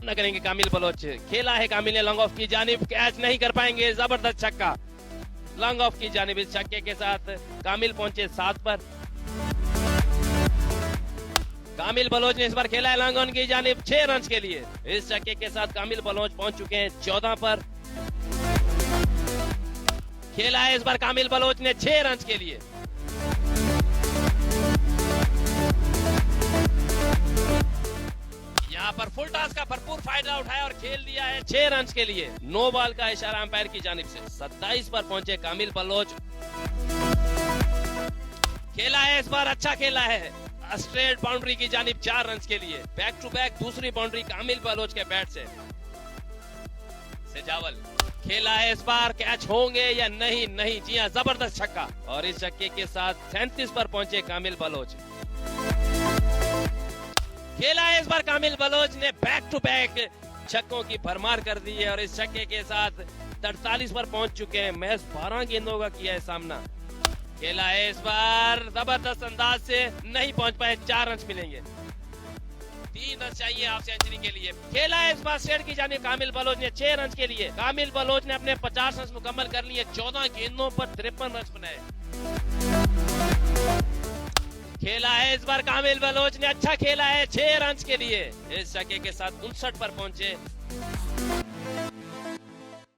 न करेंगे कामिल बलोच। खेला है कामिल ने लॉन्ग ऑफ की जानिब, कैच नहीं कर पाएंगे, जबरदस्त छक्का लॉन्ग ऑफ की जानिब। इस छक्के के साथ कामिल पहुंचे 7 पर। कामिल बलोच ने इस बार खेला है लॉन्ग ऑन की जानिब 6 रन के लिए। इस छक्के के साथ कामिल बलोच पहुंच चुके हैं 14 पर। खेला है इस बार कामिल बलोच ने 6 रन के लिए। यहाँ पर फुल टॉस का भरपूर फायदा उठाया और खेल दिया है 6 रन के लिए। नो बॉल का इशारा अंपायर की जानिब से। 27 पर पहुंचे कामिल बलोच। खेला है इस बार, अच्छा खेला है स्ट्रेट बाउंड्री की जानिब 4 रन के लिए। बैक टू बैक दूसरी बाउंड्री कामिल बलोच के बैट से। सेजावल खेला है इस बार, कैच होंगे या नहीं? नहीं, जी हां, जबरदस्त छक्का। और इस छक्के के साथ 37 पर पहुंचे कामिल बलोच। खेला है इस बार कामिल बलोच ने बैक टू बैक छक्कों की भरमार कर दी है और इस छक्के के साथ 43 पर पहुंच चुके हैं। महज 12 गेंदों का किया है सामना। खेला है इस बार, जबरदस्त अंदाज से नहीं पहुंच पाए, 4 रन मिलेंगे। 3 रन चाहिए हाफ सेंचुरी के लिए। खेला है इस बार स्ट्रेट की जानिब कामिल बलोच ने 6 रन के लिए। कामिल बलोच ने अपने 50 रन मुकम्मल कर लिए। 14 गेंदों पर 53 रन बनाए। खेला है इस बार कामिल बलोच ने, अच्छा खेला है 6 रन के लिए। इस छक्के के साथ 59 पर पहुंचे